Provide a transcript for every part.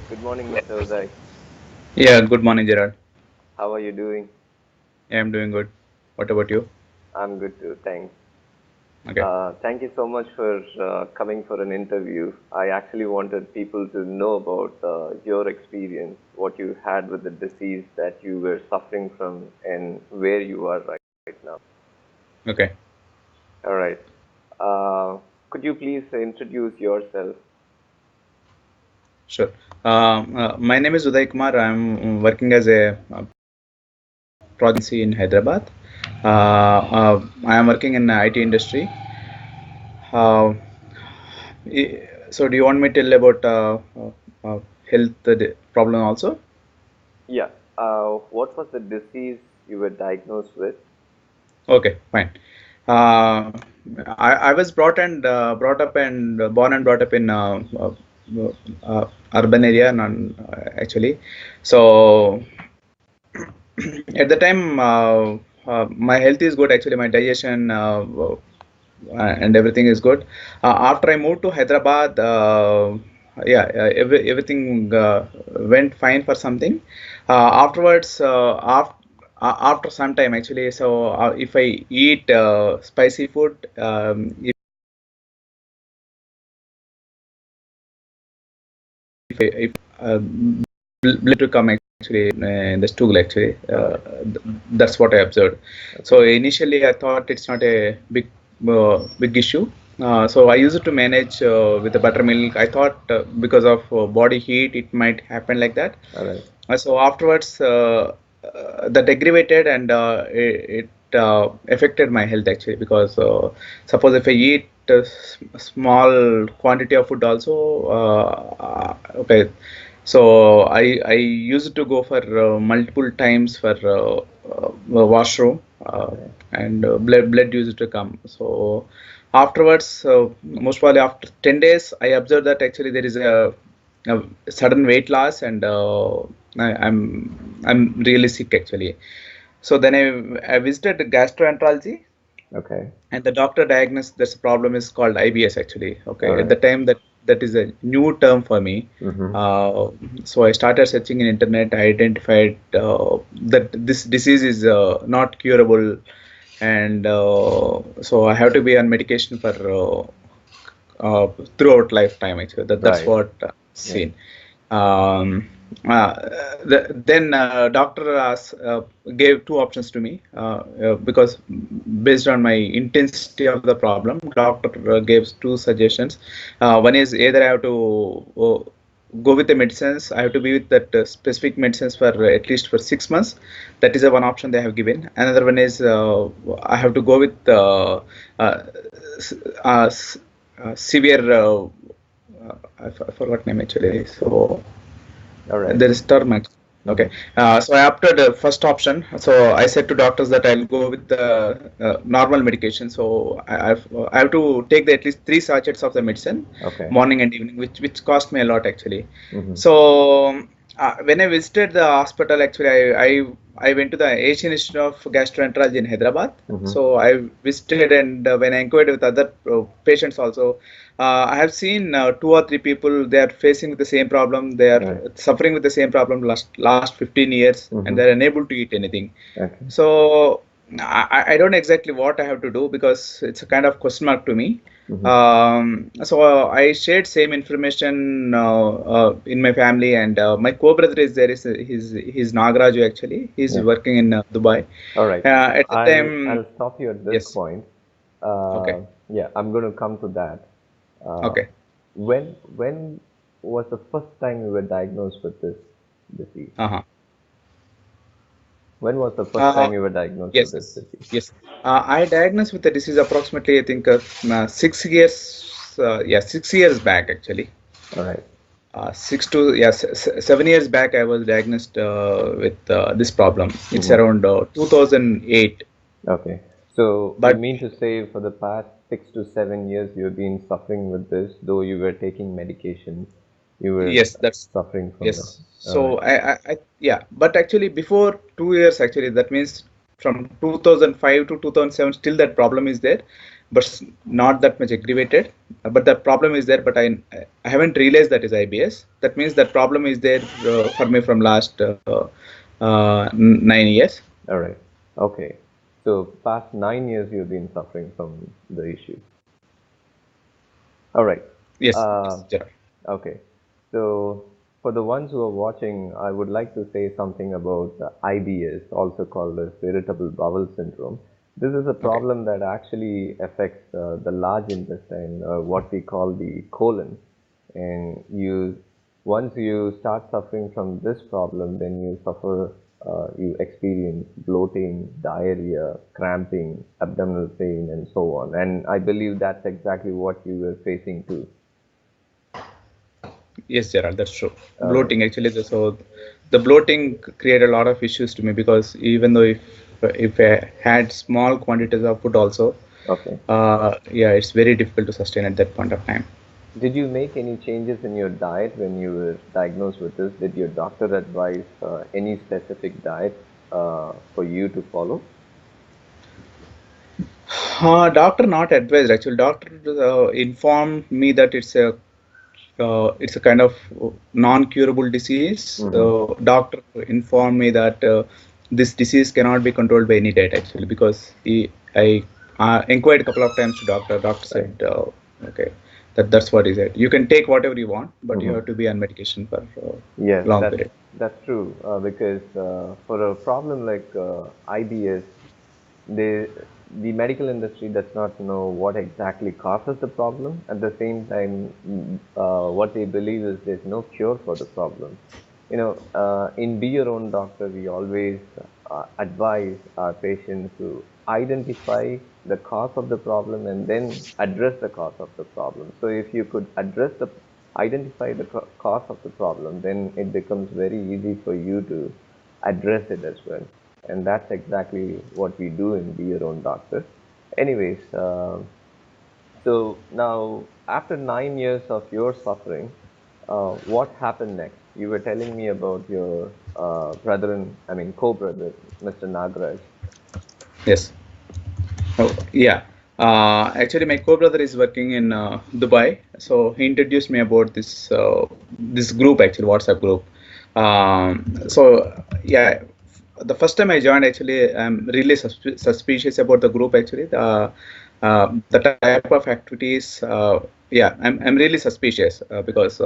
Good morning, Mr. Uday. Yeah, good morning, Gerard. How are you doing? Yeah, I'm doing good. What about you? I'm good too, thanks. Okay. Thank you so much for coming for an interview. I actually wanted people to know about your experience, what you had with the disease that you were suffering from, and where you are right now. Okay. All right. Uh, could you please introduce yourself? Sure. My name is Uday Kumar. I'm working as a project agency in Hyderabad. I am working in the IT industry. Uh, so, do you want me to tell about health problem also? Yeah. What was the disease you were diagnosed with? Okay, fine. Uh, I was brought up and born and brought up in urban area, actually. So at the time, my health is good. Actually, my digestion and everything is good. After I moved to Hyderabad, everything went fine for something. Afterwards, after some time, actually, so if I eat spicy food, if blood to come actually in the stool, actually, Okay. that's what I observed. Okay. So initially I thought it's not a big issue. So I used it to manage with the buttermilk. I thought because of body heat it might happen like that. All right. So afterwards that aggravated, and it affected my health actually, because suppose if I eat a small quantity of food also, okay, so I used to go for multiple times for washroom, Okay. and blood used to come. So afterwards, most probably after 10 days, I observed that actually there is a sudden weight loss, and I'm really sick actually. So then I visited gastroenterology, Okay. and the doctor diagnosed this problem is called IBS actually. All Okay, at the right. time that is a new term for me. Mm-hmm. So I started searching in internet. I identified that this disease is not curable, and so I have to be on medication for throughout lifetime actually. That's Right. what Yeah. seen. Um, uh, then doctor gave two options to me, because based on my intensity of the problem, doctor gave two suggestions. One is either I have to go with the medicines. I have to be with that specific medicines for at least for 6 months. That is the one option they have given. Another one is I have to go with uh, s- uh, s- severe. I forgot name actually. So All right. there is term actually. Okay, Mm-hmm. so I opted the first option. So I said to doctors that I'll go with the normal medication. So I have to take at least three sachets of the medicine, Okay. morning and evening, which cost me a lot actually. Mm-hmm. So when I visited the hospital, actually, I went to the Asian Institute of Gastroenterology in Hyderabad. Mm-hmm. So I visited, and when I inquired with other patients also, I have seen two or three people, they are facing with the same problem. They are Right. suffering with the same problem last 15 years, and Mm-hmm. they are unable to eat anything. Okay. So I don't know exactly what I have to do, because it's a kind of question mark to me. Mm-hmm. So I shared same information in my family, and my co-brother is there. Is he's Nagaraju actually. He's Yeah. working in Dubai. All right. At the I'll time, I'll stop you at this yes. point. Okay. Yeah, I'm going to come to that. Uh, Okay. when was the first time you were diagnosed with this disease? Uh-huh. When was the first Uh, time you were diagnosed with yes, this disease? yes. I diagnosed with the disease approximately, I think, 6 years. Yeah, 6 years back actually. All right. 7 years back, I was diagnosed with this problem. It's Mm-hmm. around 2008. Okay. So you But mean to say for the past 6 to 7 years you've been suffering with this, though you were taking medication, you were yes, that's suffering from the. yes. All right. So yeah. But actually, before 2 years, actually, that means from 2005 to 2007, still that problem is there. but not that much aggravated. But the problem is there, but I haven't realized that is IBS. That means that problem is there for me from last 9 years. All right. Okay. So past 9 years you've been suffering from the issue. All right. Yes, Uh, yes, Gerald. okay. So for the ones who are watching, I would like to say something about IBS, also called as irritable bowel syndrome. This is a Okay. problem that actually affects the large intestine, what we call the colon. And once you start suffering from this problem, then you experience bloating, diarrhea, cramping, abdominal pain, and so on. And I believe that's exactly what you were facing too. Yes, Gerald, that's true. All right. Bloating actually, so the bloating created a lot of issues to me because even though if I had small quantities of food also, Okay. yeah, it's very difficult to sustain at that point of time. Did you make any changes in your diet when you were diagnosed with this? Did your doctor advise any specific diet for you to follow? Doctor not advised actually. Doctor informed me that it's a kind of non-curable disease. Mm-hmm. Doctor informed me that this disease cannot be controlled by any diet actually because I inquired a couple of times to doctor. Doctor Right. said, okay, that's what he said. You can take whatever you want, but you Mm-hmm. have to be on medication for Yes, long that's period. that's true. Because for a problem like IBS, they the medical industry does not know what exactly causes the problem. At the same time, what they believe is there's no cure for the problem. In Be Your Own Doctor, we always advise our patients to identify the cause of the problem and then address the cause of the problem. So if you could identify the cause of the problem, then it becomes very easy for you to address it as well. And that's exactly what we do in Be Your Own Doctor. Anyways, so now after 9 years of your suffering, what happened next? You were telling me about your co-brother, Mr. Nagraj. Yes. Oh, yeah. Actually, my co-brother is working in Dubai, so he introduced me about this group, actually WhatsApp group. So yeah, the first time I joined, actually, I'm really suspicious about the group. Actually, the type of activities. Yeah, I'm really suspicious because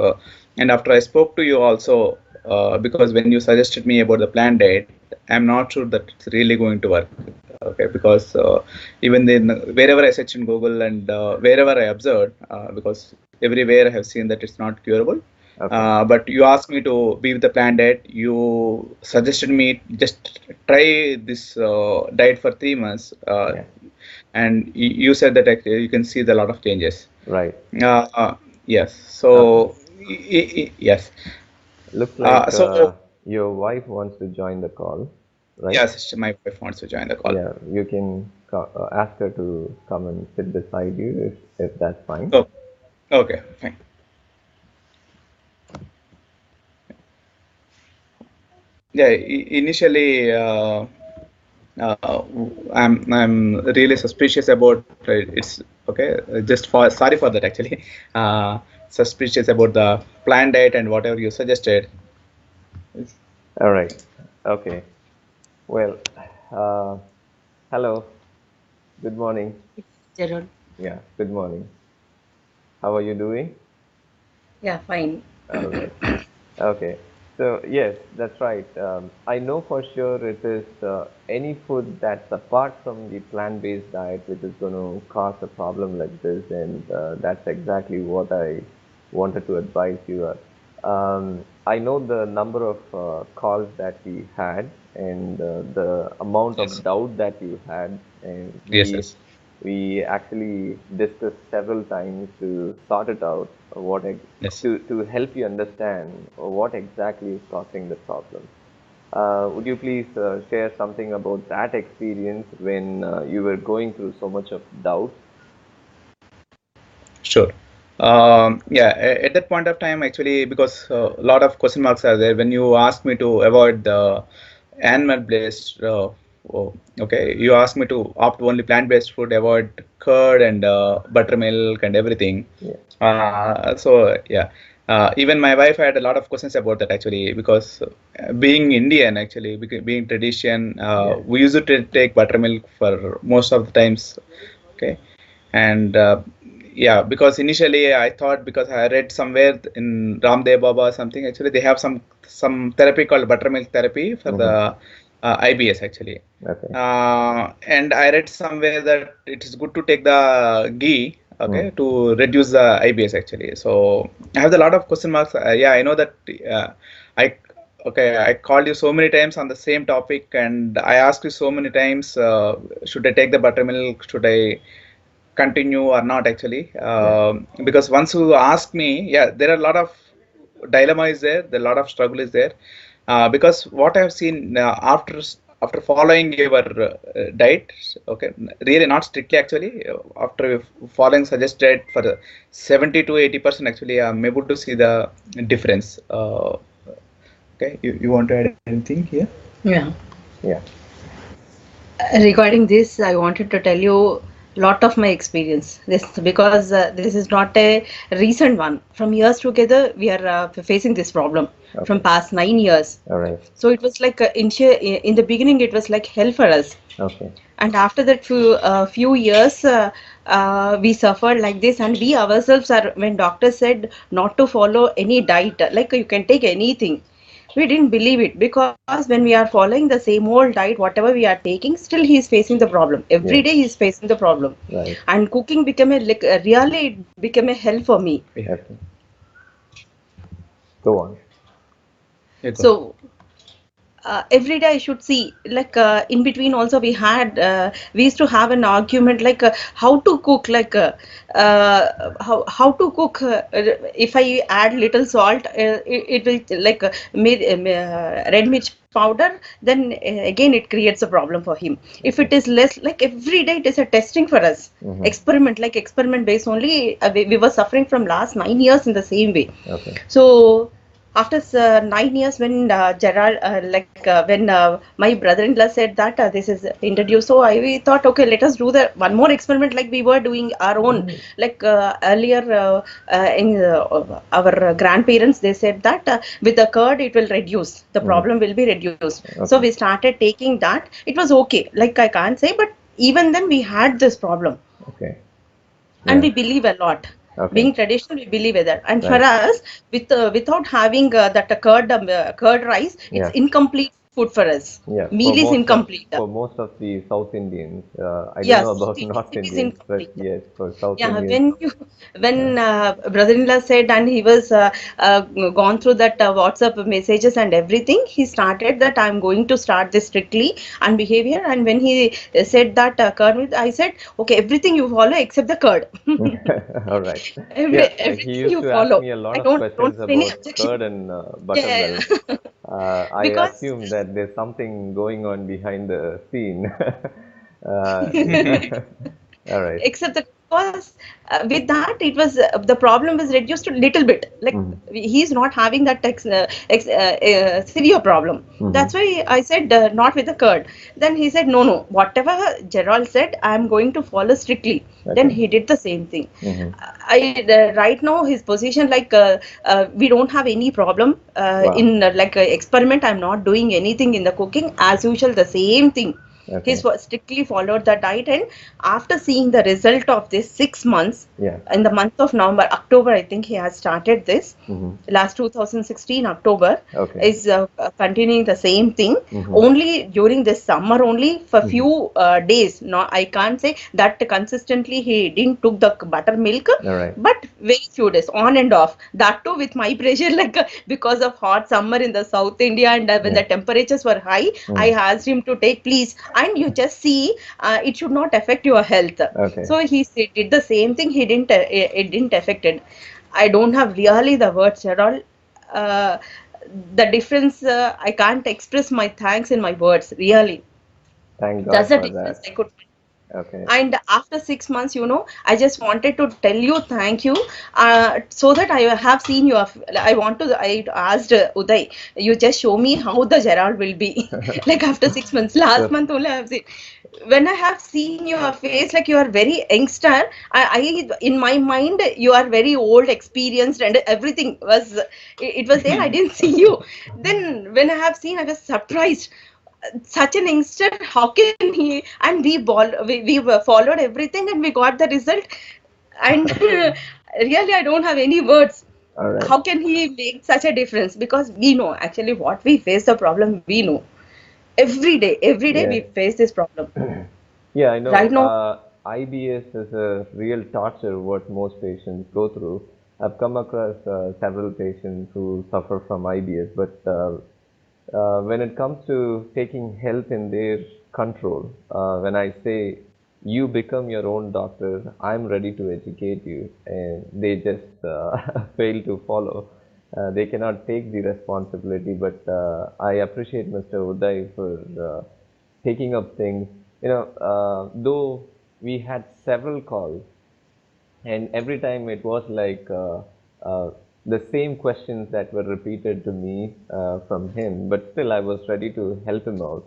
and after I spoke to you also, because when you suggested me about the plan date, I'm not sure that it's really going to work. Okay, because even then wherever I search in Google and wherever I observed, because everywhere I have seen that it's not curable. Okay. But you asked me to be with the plan diet. You suggested me just try this diet for 3 months, Yeah. and you said that actually you can see the lot of changes. Right. Uh, uh, yes. Okay. So yes. Looks like So your wife wants to join the call, right? yes, my wife wants to join the call. Yeah, you can ask her to come and sit beside you if that's fine. Oh, okay, fine. Yeah, initially, I'm really suspicious about it's okay. Just for sorry for that actually. Suspicious about the plan diet and whatever you suggested. All right. Okay. Well, uh, hello. Good morning. Gerald. Yeah, good morning. How are you doing? Yeah, fine. All right. Okay. So, yes, that's right. I know for sure it is any food that's apart from the plant-based diet which is going to cause a problem like this, and that's exactly what I wanted to advise you. I know the number of calls that we had and the amount of Yes, doubt that you had, and yes, we yes, we actually discussed several times to sort it out, yes. to help you understand what exactly is causing the problem. Would you please share something about that experience when you were going through so much of doubt? Sure. Yeah, at that point of time, actually, because a lot of question marks are there when you ask me to avoid the animal-based oh, okay, you asked me to opt only plant-based food, avoid curd and buttermilk and everything. Yeah. So yeah, even my wife had a lot of questions about that actually, because being Indian actually, being tradition, Yeah. we used to take buttermilk for most of the times. Okay, and yeah, because initially I thought, because I read somewhere in Ramdev Baba or something, actually they have some therapy called buttermilk therapy for Mm-hmm. the IBS actually. Okay. And I read somewhere that it is good to take the ghee, Mm. okay, to reduce the IBS actually. So I have a lot of question marks. Yeah, I know that. I Okay, I called you so many times on the same topic, and I asked you so many times, should I take the buttermilk? Should I continue or not actually? Yeah. Because once you ask me, yeah, there are a lot of dilemma is there, a lot of struggle is there, because what I have seen after following your diet, okay, really not strictly actually, after following suggested for 70 to 80% actually, I'm able to see the difference. Okay, you want to add anything here? Yeah. Yeah. Regarding this, I wanted to tell you lot of my experience. This because this is not a recent one. From years together, we are facing this problem from Okay. past 9 years. All right. So it was like in the beginning, it was like hell for us. Okay. And after that few years, we suffered like this, and we ourselves are, when doctor said not to follow any diet, like you can take anything, we didn't believe it, because when we are following the same old diet, whatever we are taking, still he is facing the problem. Every Yeah. day he is facing the problem. Right. And cooking became a, like, really it became a hell for me. Yeah, Okay. Go on. yeah, go. So every day I should see, like, in between also we used to have an argument, like, how to cook, like, how to cook, if I add little salt, it will, like, red mirch powder, then again it creates a problem for him. If it Okay. is less, like, every day it is a testing for us. Mm-hmm. Experiment based only. We were suffering from last 9 years in the same way. Okay. So after 9 years, when Gerald, when my brother-in-law said that this is introduced, so we thought, okay, let us do the one more experiment, like we were doing our own. Right. Like, earlier, in our grandparents, they said that with the curd it will reduce, the Mm. problem will be reduced. So Okay. we started taking that. It was okay. Like, I can't say, but even then we had this problem, Okay. and Yeah. we believe a lot. Okay. Being traditional, we believe in that. And for Right. us, without having that curd rice, it's Yeah. incomplete food for us. Yeah. Meal is incomplete. For most of the South Indians, I don't know Yes, about it North is Indians, but incomplete. yes, for South Yeah, Indians, when brother-in-law said, and he was gone through that WhatsApp messages and everything, he started that I'm going to start this strictly and behavior. And when he said that curd, I said, okay, everything you follow except the curd. all right. Yeah, he Everything used you to ask follow. me a lot I of don't questions have any about objection. curd and Yeah, buttermilk. I because assume that there's something going on behind the scene. uh, all right. except that, because with that it was the problem was reduced to little bit, like Mm-hmm. he's not having that severe problem. Mm-hmm. That's why I said, not with the curd. Then he said, no, whatever Gerald said, I am going to follow strictly. Then Okay. he did the same thing. Mm-hmm. Right now his position, like, we don't have any problem Wow. in, like, experiment. I'm not doing anything in the cooking, as usual, the same thing. Okay. Strictly followed the diet, and after seeing the result of this 6 months, Yeah. in the month of November, October, I think he has started this. Mm-hmm. Last 2016 October Okay. is continuing the same thing. Mm-hmm. Only during this summer, only for Mm-hmm. few days. No, I can't say that consistently he didn't took the buttermilk, All right. but very few days, on and off. That too with my pressure, like, because of hot summer in the South India, and when Yeah. the temperatures were high, I asked him to take, please, and you just see, it should not affect your health. Okay. So he did the same thing. He didn't. It didn't affect it. I don't have really the words at all. Uh, the difference, I can't express my thanks in my words. Really, Thank that's God the for difference that. I could. Okay. And after 6 months, I just wanted to tell you thank you, so that I have seen you. I asked Uday, you just show me how the Gerald will be. Like after 6 months, last Sure. month only I have seen. When I have seen your face, like you are very youngster, in my mind you are very old, experienced, and everything was, it was there. I didn't see you. Then when I have seen, I was surprised. Such an youngster, how can he? And we followed everything and we got the result. And really, I don't have any words. All right. How can he make such a difference? Because we know actually what we face, the problem we know. Every day we Yeah. face this problem. Yeah, I know. Right now, IBS is a real torture what most patients go through. I've come across several patients who suffer from IBS, but when it comes to taking health in their control, when I say you become your own doctor, I'm ready to educate you, and they just fail to follow. They cannot take the responsibility, but I appreciate Mr. Uday for taking up things. Though we had several calls, and every time it was like the same questions that were repeated to me from him, but still I was ready to help him out.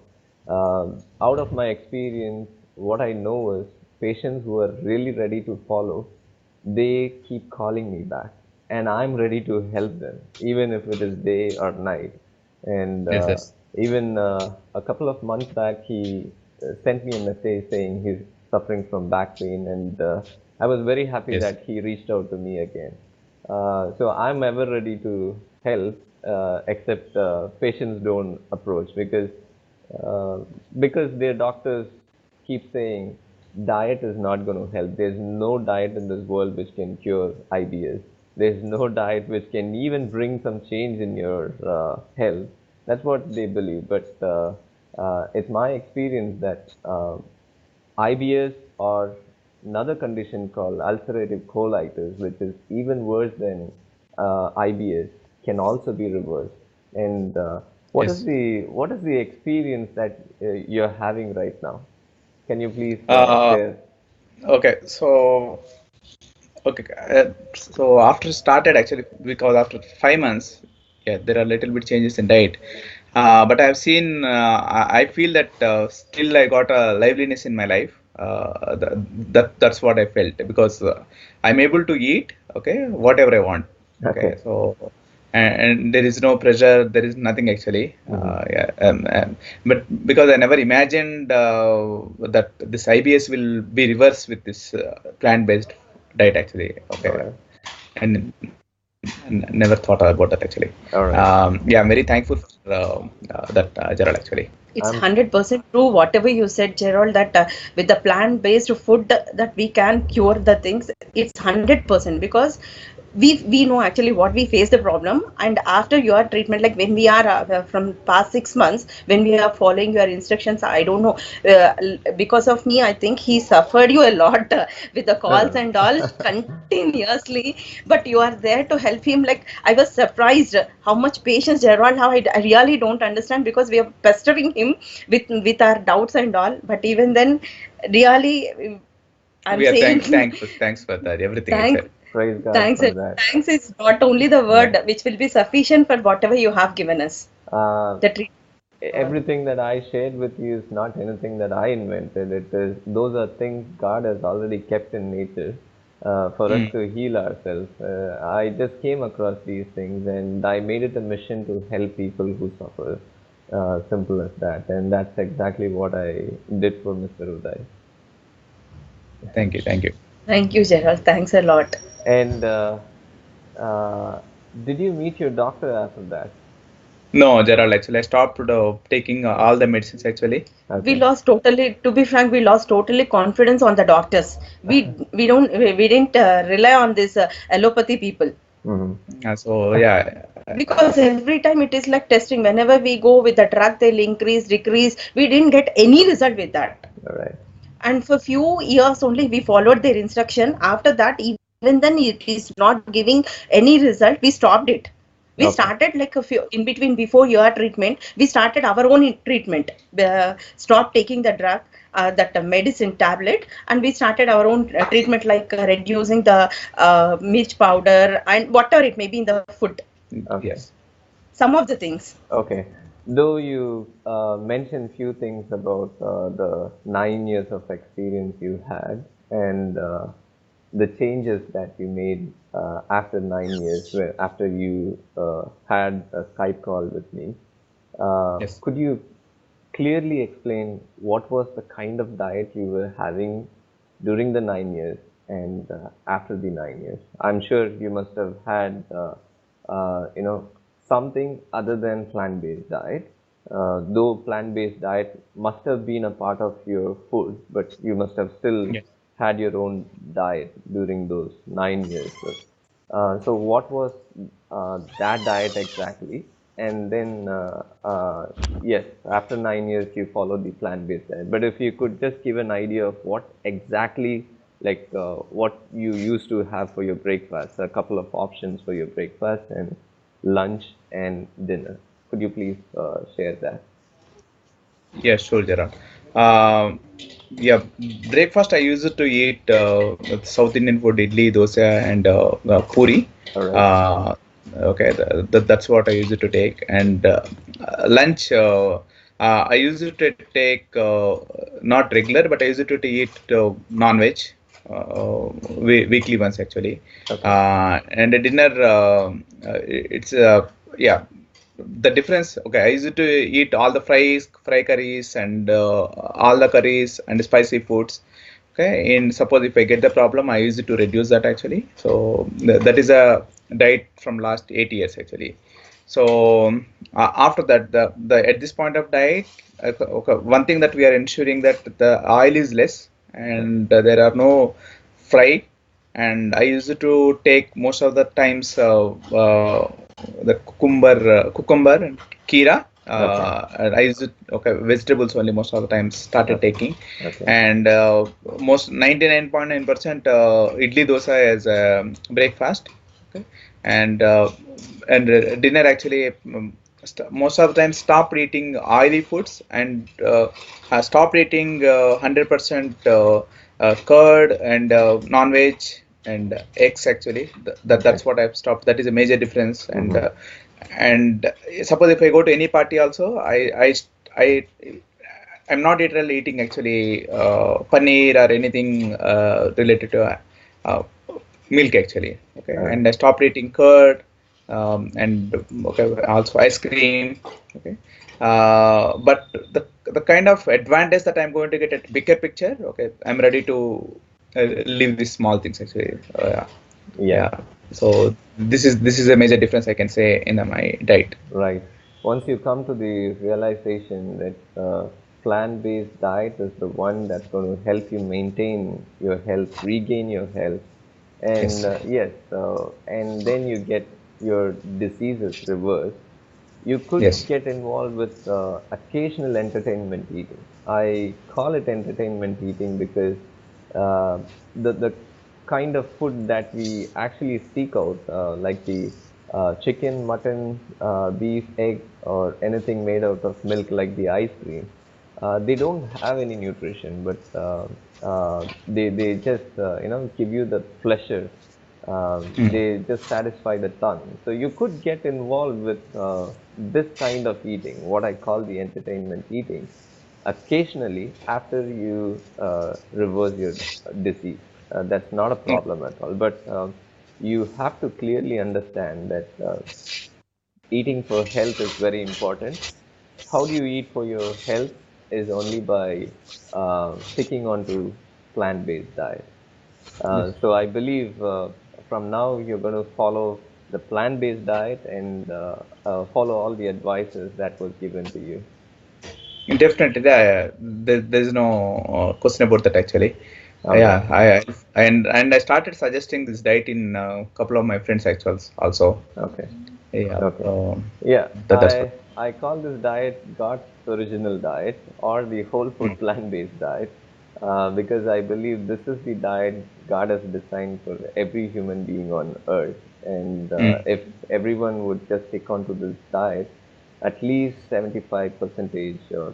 Out of my experience, what I know is patients who are really ready to follow, they keep calling me back, and I'm ready to help them, even if it is day or night. And Yes, yes, even a couple of months back, he sent me a message saying he's suffering from back pain, and I was very happy yes. that he reached out to me again. So I'm ever ready to help, except patients don't approach uh, because their doctors keep saying diet is not going to help. There's no diet in this world which can cure IBS. There's no diet which can even bring some change in your health. That's what they believe. But it's my experience that IBS or another condition called ulcerative colitis, which is even worse than IBS, can also be reversed. And Yes. what is the experience that you're having right now? Can you please Uh, share? okay, okay, so after started actually because after 5 months, yeah, there are little bit changes in diet. But I've seen, I feel that still I got a liveliness in my life. That's what I felt because I'm able to eat, okay, whatever I want. Okay, Okay. so and there is no pressure, there is nothing actually. Hmm. Yeah, but because I never imagined that this IBS will be reversed with this plant-based diet actually. All Okay, right. and never thought about that actually. All right. Yeah, I'm very thankful for that, Gerald actually. it's I'm 100% true whatever you said, Gerald, that with the plant-based food that we can cure the things. It's 100% because we know actually what we face the problem. And after your treatment, like when we are from past 6 months, when we are following your instructions, I don't know, because of me, I think he suffered you a lot with the no, calls no, and all continuously. But you are there to help him. Like I was surprised how much patience Gerald have. I really don't understand because we are pestering him with our doubts and all. But even then, really, I'm We are saying thanks for that everything thanks. actually. praise God Thanks. for that. Thanks is not only the Yeah. word which will be sufficient for whatever you have given us. Uh, The treatment. Everything that I shared with you is not anything that I invented. It is those are things God has already kept in nature for us Mm. to heal ourselves. I just came across these things and I made it a mission to help people who suffer. Simple as that, and that's exactly what I did for Mr. Uday. Thank you, thank you. Thank you, Gerald. Thanks a lot. And uh, did you meet your doctor after that? No, Gerald, actually, I stopped taking all the medicines actually. We Okay. lost totally. To be frank, we lost totally confidence on the doctors. We didn't rely on this allopathy people. Hmm. So yeah, Because every time it is like testing. Whenever we go with the drug, they'll increase, decrease. We didn't get any result with that. All right. And for few years only we followed their instruction. After that, even then it is not giving any result. We stopped it. We Okay. started like a few in between before your treatment. We started our own treatment. Stop taking the drug, that medicine tablet, and we started our own treatment, like reducing the milk powder and whatever it may be in the food. Okay. Yes. Some of the things. Okay. Though you mentioned few things about the 9 years of experience you had and the changes that you made after 9 years, after you had a Skype call with me, Yes. could you clearly explain what was the kind of diet you were having during the 9 years and after the 9 years? I'm sure you must have had, something other than plant-based diet. Though plant-based diet must have been a part of your food, but you must have still Yes. had your own diet during those 9 years. So what was that diet exactly? And then, yes, after 9 years, you followed the plant-based diet. But if you could just give an idea of what exactly, like what you used to have for your breakfast, a couple of options for your breakfast and lunch and dinner. Could you please share that? Yeah, sure, Gerard. Yeah, breakfast I used to eat South Indian food, idli, dosa, and puri. All right. Okay, that's what I used to take. And lunch, I used to take not regular, but I used to eat non-veg, weekly once actually. Okay. And the dinner, it's yeah, the difference. Okay, I used to eat all the fry curries and all the curries and spicy foods. Okay, and suppose if I get the problem, I used to reduce that actually. So that is a diet from last 8 years actually. So after that, the at this point of diet, okay, one thing that we are ensuring that the oil is less and there are no fry. And I used to take most of the times the cucumber and kira. Okay. And I used okay vegetables only most of the time started Okay. taking, Okay. and most 99.9% idli dosa as breakfast. Okay, and dinner actually. Most of the time stopped eating oily foods and stopped eating 100% curd and non-veg and eggs actually. Okay. That's what I've stopped. That is a major difference. And Mm-hmm. and suppose if I go to any party also, I I'm not literally eating actually paneer or anything related to uh, milk actually. Okay, All right. and I stopped eating curd, and okay, also ice cream. Okay, but the kind of advantage that I'm going to get at bigger picture. Okay, I'm ready to leave these small things actually. Yeah. Yeah. So this is a major difference I can say in my diet. Right. Once you come to the realization that plant-based diet is the one that's going to help you maintain your health, regain your health, and Yes. yes, and then you get your diseases reversed, you could Yes. get involved with occasional entertainment eating. I call it entertainment eating because uh, the kind of food that we actually seek out, like the chicken, mutton, beef, egg, or anything made out of milk, like the ice cream, they don't have any nutrition, but they just give you the pleasure. Mm. They just satisfy the tongue. So you could get involved with this kind of eating, what I call the entertainment eating, occasionally after you reverse your disease. That's not a Mm. problem at all. But you have to clearly understand that eating for health is very important. How do you eat for your health is only by sticking on to plant-based diet. Yes. So I believe from now you're going to follow the plant-based diet and follow all the advices that was given to you. Definitely, there's no question about that actually. All right. Yeah, and I started suggesting this diet in a couple of my friends actually also. Okay. Yeah, Okay. Yeah, that's what. I call this diet God's original diet or the whole Mm. food plant-based diet because I believe this is the diet God has designed for every human being on earth. and Mm. if everyone would just stick onto this diet, at least 75 percentage of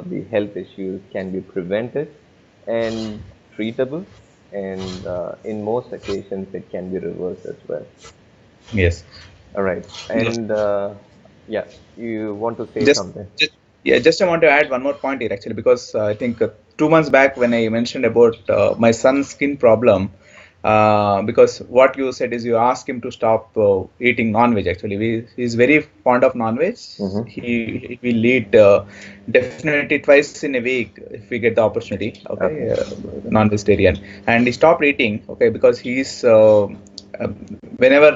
the health issues can be prevented and treatable, and in most occasions it can be reversed as well. Yes. All right, Yes. and yeah, you want to say Just, something? just I want to add one more point here actually, because I think 2 months back when I mentioned about my son's skin problem, because what you said is you asked him to stop eating non-veg. Actually, he's very fond of non-veg. Mm-hmm. He will eat definitely twice in a week if we get the opportunity. Okay, Okay. non-vegetarian, and he stopped eating. Okay, because he's uh, whenever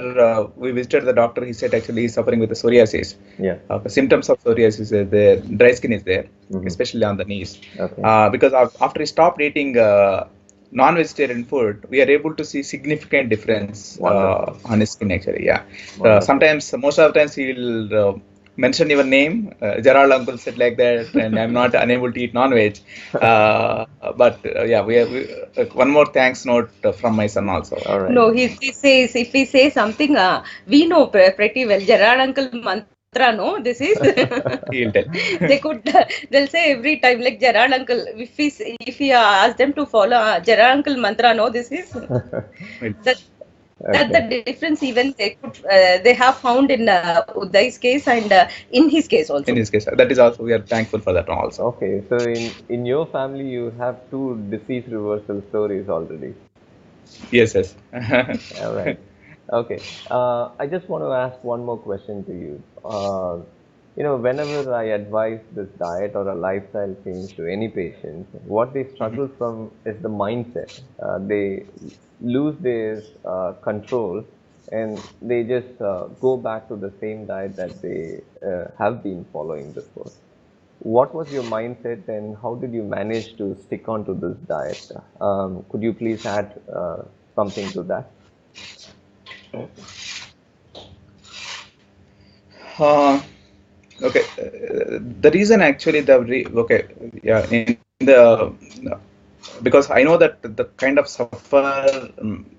we visited the doctor, he said actually he's suffering with the psoriasis. Yeah. Symptoms of psoriasis is there, dry skin is there, Mm-hmm. especially on the knees. Okay. Because after he stopped eating non-vegetarian food, we are able to see significant difference Wonderful. on his skin actually. Yeah. Wonderful. Sometimes, most of the times, he'll mention your name. Gerald uncle said like that, and I'm not unable to eat non-veg. But yeah, one more thanks note from my son also. All right. No, he says, if he says something, we know pretty well. Gerard uncle mantra, no, this is. He'll tell. They could, they'll say every time, like Gerard uncle, if we ask them to follow Gerard uncle mantra, no, this is. That, that Okay. the difference even they have found in Uday's case and in his case In also. his case, that is also, we are thankful for that also. Okay. So in your family, you have two disease reversal stories already. Yes, yes. All right. Okay. I just want to ask one more question to you. Whenever I advise this diet or a lifestyle change to any patient, what they struggle from is the mindset. They lose their control, and they just go back to the same diet that they have been following before. What was your mindset, and how did you manage to stick on to this diet? Could you please add something to that? Uh, okay. The reason actually okay, yeah, in the because I know that the kind of suffer,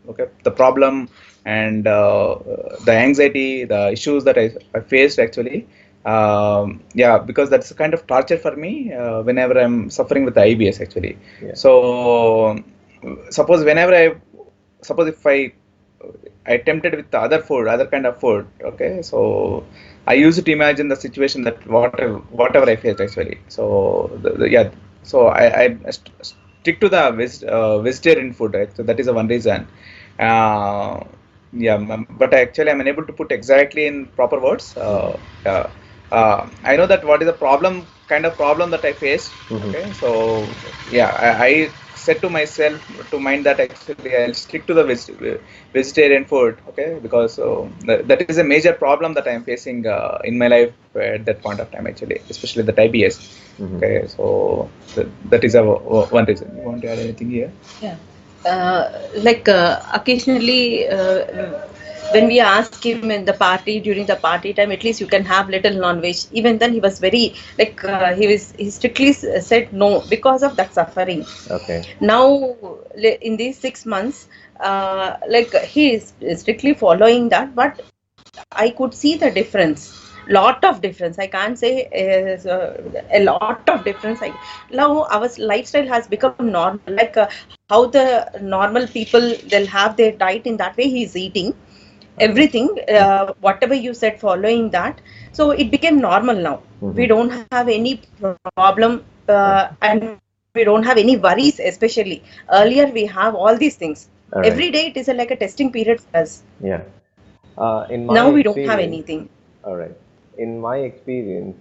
okay, the problem and the anxiety, the issues that I faced actually, yeah, because that's a kind of torture for me whenever I'm suffering with the IBS actually. Yeah. So suppose whenever suppose if I tempted with the other kind of food. Okay, so I used to imagine the situation that whatever I faced actually. So yeah, so I stick to the vegetarian food. Right? So that is the one reason. Uh, yeah, but actually I'm unable to put exactly in proper words. Mm-hmm. I know that what is the kind of problem that I faced. Mm-hmm. Okay, so yeah, I said to myself to mind that actually I'll stick to the vegetarian food. Okay, because that is a major problem that I'm facing in my life at that point of time actually, especially the IBS. Mm-hmm. Okay, so that is one reason. You want to add anything here? Yeah. Like occasionally when we ask him in the party during the party time, at least you can have little non-veg. Even then he was very like he strictly said no because of that suffering. Okay. Now in these 6 months, like he is strictly following that, but I could see the difference. Lot of difference. I can't say a lot of difference. Now our lifestyle has become normal. Like how the normal people they'll have their diet in that way. He's eating Okay. everything, whatever you said, following that. So it became normal now. We Mm-hmm. don't have any problem, Okay. and we don't have any worries. Especially earlier, we have all these things. All Every right. day it is like a testing period for us. Yeah. In my Now we don't have experience, anything. all right. In my experience,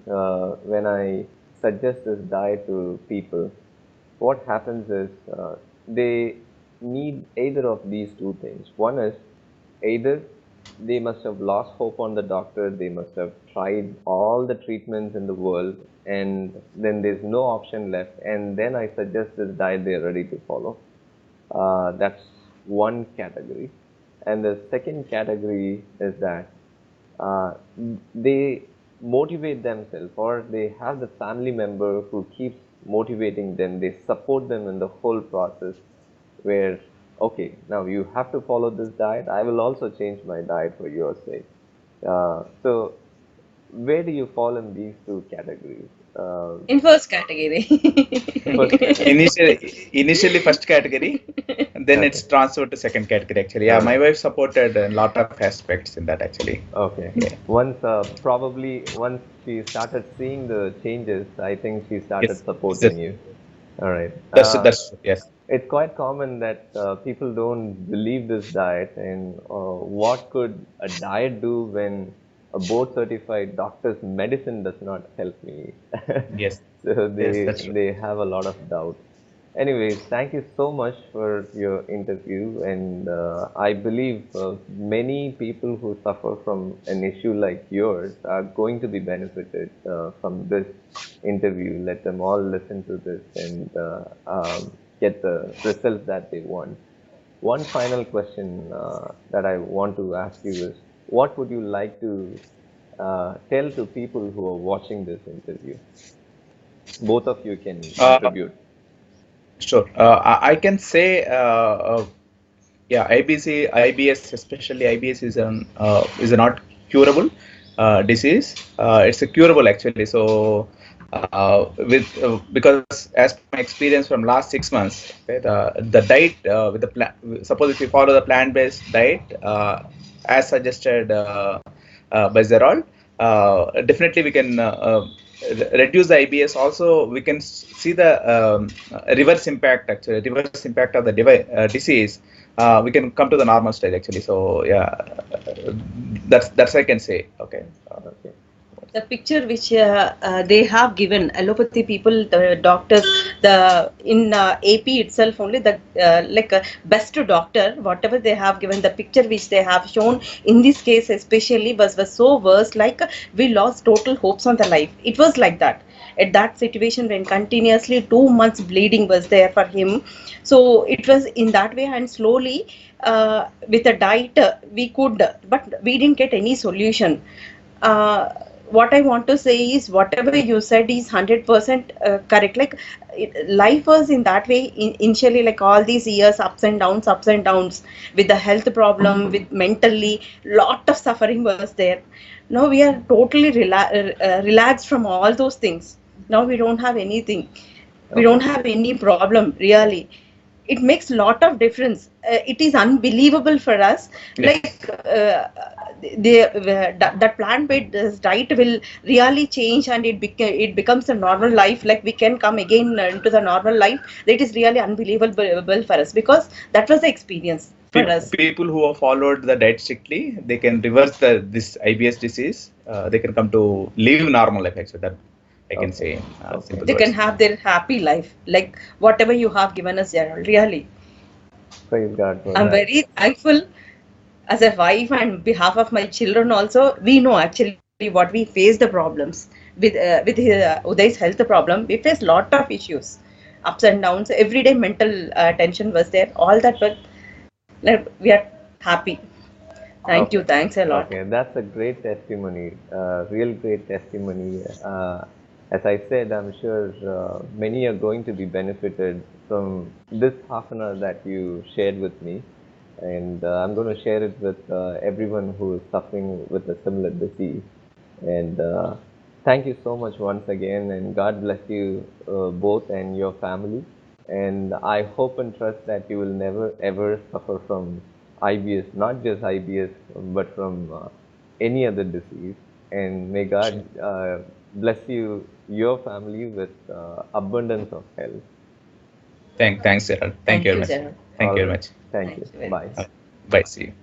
when I suggest this diet to people, what happens is they need either of these two things. One is either they must have lost hope on the doctor, they must have tried all the treatments in the world, and then there's no option left, and then I suggest this diet they're ready to follow. That's one category. And the second category is that uh, they motivate themselves, or they have the family member who keeps motivating them. They support them in the whole process where, okay, now you have to follow this diet. I will also change my diet for your sake. So where do you fall in these two categories? In first category. First category. Initially first category, and then Okay. it's transferred to second category actually. All Yeah, my right. wife supported a lot of aspects in that actually. Okay. Yeah. Once she started seeing the changes, I think she started Yes. supporting Yes. you. All right. That's yes. It's quite common that people don't believe this diet, and what could a diet do when a board certified doctor's medicine does not help me? Yes. So Yes, they that's true. they have a lot of doubts. Anyways, thank you so much for your interview, and I believe many people who suffer from an issue like yours are going to be benefited from this interview. Let them all listen to this and get the results that they want. One final question that I want to ask you is, what would you like to tell to people who are watching this interview? Both of you can Uh, contribute. sure. I can say yeah, IBS, especially IBS is a not curable disease. It's a curable actually. So because as per my experience from last 6 months, okay, the diet with the plan. Suppose if you follow the plant-based diet as suggested by Zerol, definitely we can reduce the IBS. Also, we can see the reverse impact actually, reverse impact of the disease. We can come to the normal stage actually. So yeah, that's I can say. Okay. Okay. The picture which they have given allopathy people, the doctors, the in AP itself only, the best doctor, whatever they have given, the picture which they have shown in this case especially was so worse, like we lost total hopes on the life. It was like that at that situation when continuously 2 months bleeding was there for him. So it was in that way, and slowly with a diet we could, but we didn't get any solution. uh, what I want to say is whatever you said is 100% correct. Like life was in that way initially, like all these years, ups and downs with the health problem, with mentally, lot of suffering was there. Now we are totally relaxed from all those things. Now we don't have anything. We don't Okay. have any problem really. It makes lot of difference. It is unbelievable for us. Yes. Like that plant-based diet will really change, and it becomes a normal life. Like we can come again into the normal life. That is really unbelievable for us, because that was the experience for us. People who have followed the diet strictly, they can reverse this IBS disease. They can come to live normal life actually. That I can Okay. say Okay. simple They can words. have their happy life, like whatever you have given us, Gerald. Really, Praise God for I'm that. very thankful as a wife and behalf of my children also. We know actually what we face the problems with Uday's health problem. We face lot of issues, ups and downs, everyday mental tension was there, all that, but like, we are happy. Thank you, Okay. thanks a lot. Okay. That's a great testimony. Real great testimony. As I said, I'm sure many are going to be benefited from this half an hour that you shared with me. And I'm going to share it with everyone who is suffering with a similar disease. And thank you so much once again. And God bless you both and your family. And I hope and trust that you will never ever suffer from IBS, not just IBS, but from any other disease. And may God bless you, your family, with abundance of health. Thanks, Gerald. Thank you Thank very you, much. Gerald. Thank All you very right. much. Thank Thank you. you very Bye. much. Bye. See you.